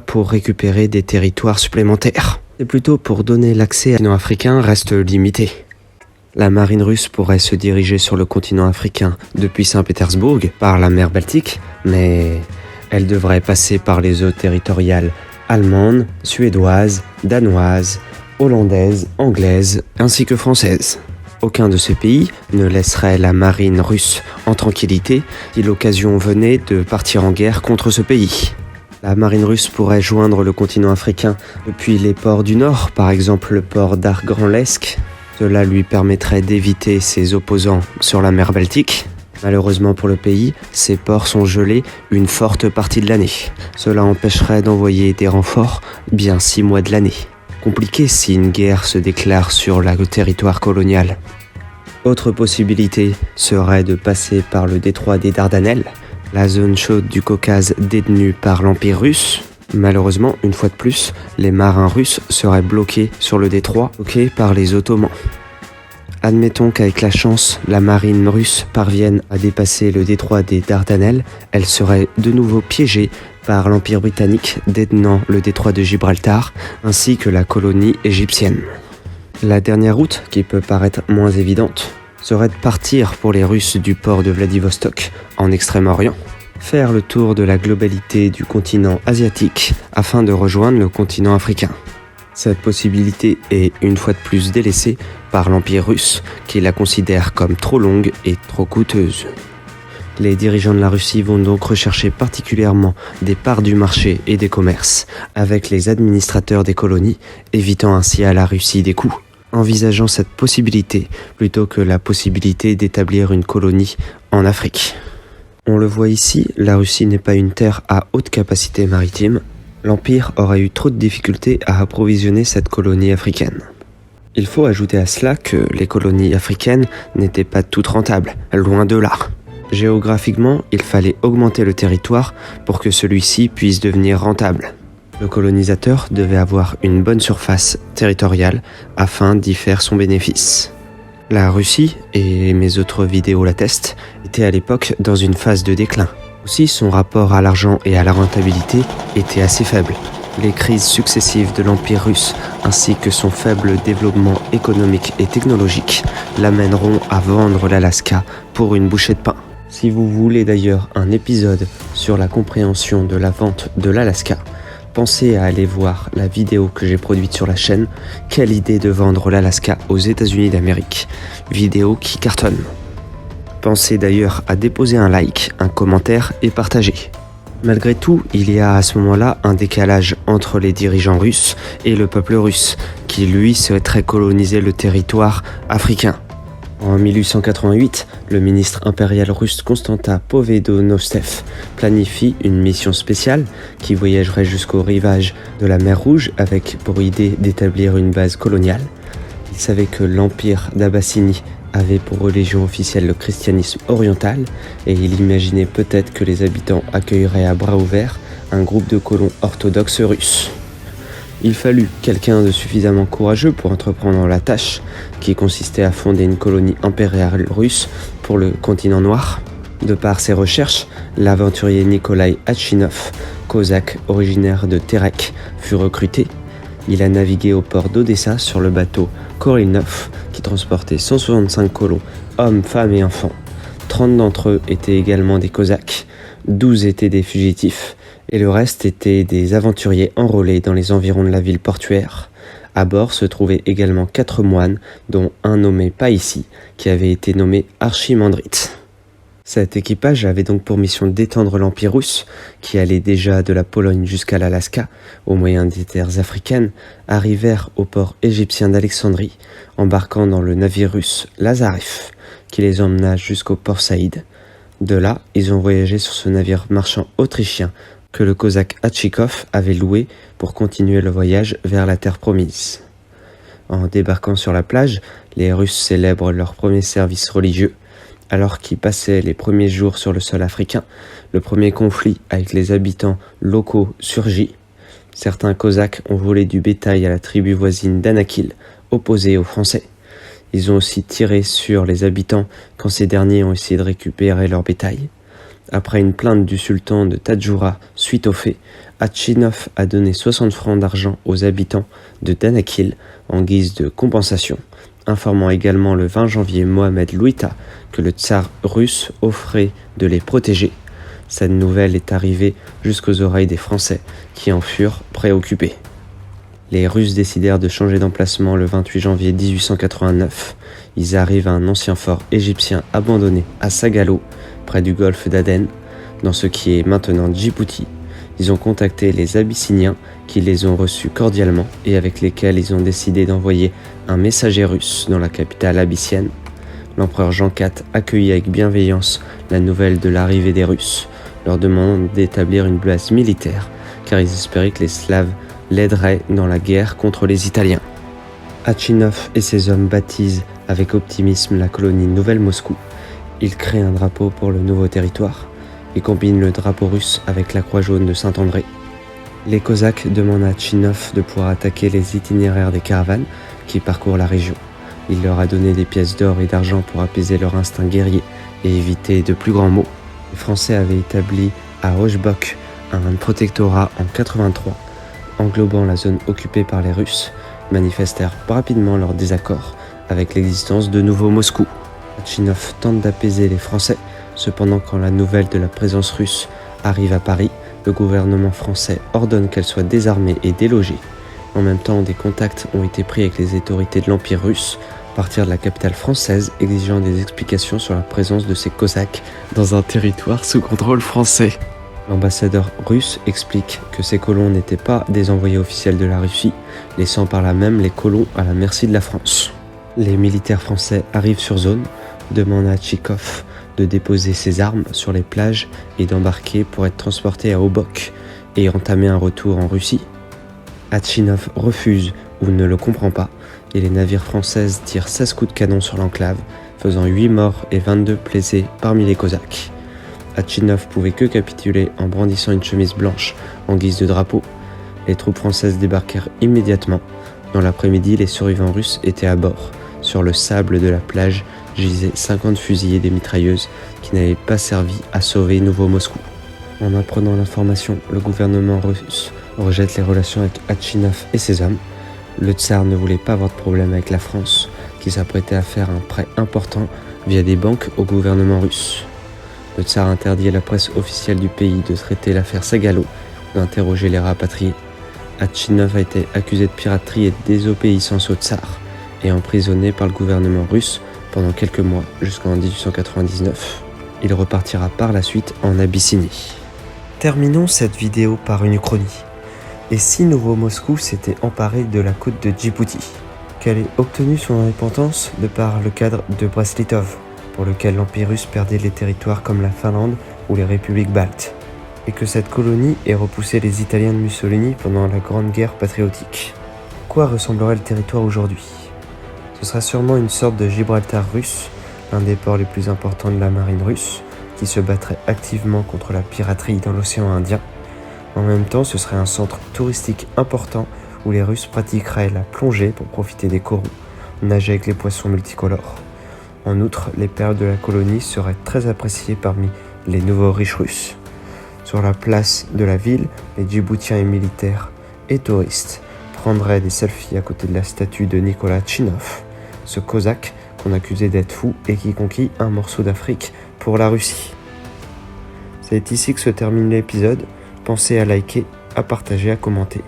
pour récupérer des territoires supplémentaires. C'est plutôt pour donner l'accès à africain reste limité. La marine russe pourrait se diriger sur le continent africain depuis Saint-Pétersbourg par la mer Baltique, mais elle devrait passer par les eaux territoriales allemandes, suédoises, danoises, hollandaises, anglaises ainsi que françaises. Aucun de ces pays ne laisserait la marine russe en tranquillité si l'occasion venait de partir en guerre contre ce pays. La marine russe pourrait joindre le continent africain depuis les ports du Nord, par exemple le port d'Arganlesk. Cela lui permettrait d'éviter ses opposants sur la mer Baltique. Malheureusement pour le pays, ces ports sont gelés une forte partie de l'année. Cela empêcherait d'envoyer des renforts bien 6 mois de l'année. Compliqué si une guerre se déclare sur le territoire colonial. Autre possibilité serait de passer par le détroit des Dardanelles, la zone chaude du Caucase détenue par l'Empire russe. Malheureusement, une fois de plus, les marins russes seraient bloqués sur le détroit, bloqués par les Ottomans. Admettons qu'avec la chance, la marine russe parvienne à dépasser le détroit des Dardanelles, elle serait de nouveau piégée par l'Empire britannique détenant le détroit de Gibraltar, ainsi que la colonie égyptienne. La dernière route, qui peut paraître moins évidente, serait de partir pour les Russes du port de Vladivostok, en Extrême-Orient, faire le tour de la globalité du continent asiatique afin de rejoindre le continent africain. Cette possibilité est une fois de plus délaissée par l'Empire russe qui la considère comme trop longue et trop coûteuse. Les dirigeants de la Russie vont donc rechercher particulièrement des parts du marché et des commerces avec les administrateurs des colonies, évitant ainsi à la Russie des coûts, envisageant cette possibilité plutôt que la possibilité d'établir une colonie en Afrique. On le voit ici, la Russie n'est pas une terre à haute capacité maritime. L'Empire aurait eu trop de difficultés à approvisionner cette colonie africaine. Il faut ajouter à cela que les colonies africaines n'étaient pas toutes rentables, loin de là. Géographiquement, il fallait augmenter le territoire pour que celui-ci puisse devenir rentable. Le colonisateur devait avoir une bonne surface territoriale afin d'y faire son bénéfice. La Russie, et mes autres vidéos l'attestent, était à l'époque dans une phase de déclin. Aussi, son rapport à l'argent et à la rentabilité était assez faible. Les crises successives de l'Empire russe, ainsi que son faible développement économique et technologique, l'amèneront à vendre l'Alaska pour une bouchée de pain. Si vous voulez d'ailleurs un épisode sur la compréhension de la vente de l'Alaska, pensez à aller voir la vidéo que j'ai produite sur la chaîne « Quelle idée de vendre l'Alaska aux États-Unis d'Amérique ?» Vidéo qui cartonne. Pensez d'ailleurs à déposer un like, un commentaire et partager. Malgré tout, il y a à ce moment-là un décalage entre les dirigeants russes et le peuple russe, qui lui souhaiterait coloniser le territoire africain. En 1888, le ministre impérial russe Constantin Povedonostev planifie une mission spéciale qui voyagerait jusqu'au rivage de la mer Rouge avec pour idée d'établir une base coloniale. Il savait que l'empire d'Abyssinie avait pour religion officielle le christianisme oriental et il imaginait peut-être que les habitants accueilleraient à bras ouverts un groupe de colons orthodoxes russes. Il fallut quelqu'un de suffisamment courageux pour entreprendre la tâche, qui consistait à fonder une colonie impériale russe pour le continent noir. De par ses recherches, l'aventurier Nikolai Hatchinov, cosaque originaire de Terek, fut recruté. Il a navigué au port d'Odessa sur le bateau Korylnov, qui transportait 165 colons, hommes, femmes et enfants. 30 d'entre eux étaient également des cosaques, 12 étaient des fugitifs, et le reste étaient des aventuriers enrôlés dans les environs de la ville portuaire. À bord se trouvaient également 4 moines, dont un nommé Païssi, qui avait été nommé archimandrite. Cet équipage avait donc pour mission d'étendre l'Empire russe, qui allait déjà de la Pologne jusqu'à l'Alaska, au moyen des terres africaines, arrivèrent au port égyptien d'Alexandrie, embarquant dans le navire russe Lazarev, qui les emmena jusqu'au port Saïd. De là, ils ont voyagé sur ce navire marchand autrichien que le cosaque Hatchikov avait loué pour continuer le voyage vers la terre promise. En débarquant sur la plage, les Russes célèbrent leur premier service religieux. Alors qu'ils passaient les premiers jours sur le sol africain, le premier conflit avec les habitants locaux surgit. Certains Cosaques ont volé du bétail à la tribu voisine d'Anakil, opposée aux Français. Ils ont aussi tiré sur les habitants quand ces derniers ont essayé de récupérer leur bétail. Après une plainte du sultan de Tadjoura suite aux faits, Hatchinov a donné 60 francs d'argent aux habitants de Danakil en guise de compensation, informant également le 20 janvier Mohamed Louita que le tsar russe offrait de les protéger. Cette nouvelle est arrivée jusqu'aux oreilles des Français, qui en furent préoccupés. Les Russes décidèrent de changer d'emplacement le 28 janvier 1889. Ils arrivent à un ancien fort égyptien abandonné à Sagalo, près du golfe d'Aden, dans ce qui est maintenant Djibouti. Ils ont contacté les Abyssiniens qui les ont reçus cordialement et avec lesquels ils ont décidé d'envoyer un messager russe dans la capitale abyssienne. L'empereur Jean IV accueillit avec bienveillance la nouvelle de l'arrivée des Russes, leur demandant d'établir une base militaire car ils espéraient que les Slaves l'aideraient dans la guerre contre les Italiens. Hatchinov et ses hommes baptisent avec optimisme la colonie Nouvelle-Moscou. Ils créent un drapeau pour le nouveau territoire et combinent le drapeau russe avec la croix jaune de Saint-André. Les Cosaques demandent à Hatchinov de pouvoir attaquer les itinéraires des caravanes qui parcourent la région. Il leur a donné des pièces d'or et d'argent pour apaiser leur instinct guerrier et éviter de plus grands maux. Les Français avaient établi à Oshbok un protectorat en 83, englobant la zone occupée par les Russes, manifestèrent rapidement leur désaccord avec l'existence de nouveau Moscou. Hatchinov tente d'apaiser les Français. Cependant, quand la nouvelle de la présence russe arrive à Paris, le gouvernement français ordonne qu'elle soit désarmée et délogée. En même temps, des contacts ont été pris avec les autorités de l'Empire russe, à partir de la capitale française, exigeant des explications sur la présence de ces Cosaques dans un territoire sous contrôle français. L'ambassadeur russe explique que ces colons n'étaient pas des envoyés officiels de la Russie, laissant par là même les colons à la merci de la France. Les militaires français arrivent sur zone, demandent à Tchikov de déposer ses armes sur les plages et d'embarquer pour être transporté à Obok et entamer un retour en Russie. Hatchinov refuse ou ne le comprend pas et les navires français tirent 16 coups de canon sur l'enclave, faisant 8 morts et 22 blessés parmi les Cosaques. Hatchinov pouvait que capituler en brandissant une chemise blanche en guise de drapeau. Les troupes françaises débarquèrent immédiatement. Dans l'après-midi, les survivants russes étaient à bord. Sur le sable de la plage gisaient 50 fusils et des mitrailleuses qui n'avaient pas servi à sauver Nouveau Moscou. En apprenant l'information, le gouvernement russe rejette les relations avec Hatchinov et ses hommes. Le tsar ne voulait pas avoir de problème avec la France, qui s'apprêtait à faire un prêt important via des banques au gouvernement russe. Le tsar interdit à la presse officielle du pays de traiter l'affaire Sagalo ou d'interroger les rapatriés. Hatchinov a été accusé de piraterie et de désobéissance au tsar et emprisonné par le gouvernement russe pendant quelques mois jusqu'en 1899. Il repartira par la suite en Abyssinie. Terminons cette vidéo par une uchronie. Et si Nouveau Moscou s'était emparé de la côte de Djibouti, qu'elle ait obtenu son indépendance de par le cadre de Brest-Litov, pour lequel l'Empire russe perdait les territoires comme la Finlande ou les républiques baltes, et que cette colonie ait repoussé les Italiens de Mussolini pendant la Grande Guerre patriotique. À quoi ressemblerait le territoire aujourd'hui ? Ce sera sûrement une sorte de Gibraltar russe, l'un des ports les plus importants de la marine russe, qui se battrait activement contre la piraterie dans l'océan Indien. En même temps, ce serait un centre touristique important où les Russes pratiqueraient la plongée pour profiter des coraux, nager avec les poissons multicolores. En outre, les perles de la colonie seraient très appréciées parmi les nouveaux riches russes. Sur la place de la ville, les Djiboutiens et militaires et touristes prendraient des selfies à côté de la statue de Nicolas Hatchinov, ce Cosaque qu'on accusait d'être fou et qui conquit un morceau d'Afrique pour la Russie. C'est ici que se termine l'épisode. Pensez à liker, à partager, à commenter.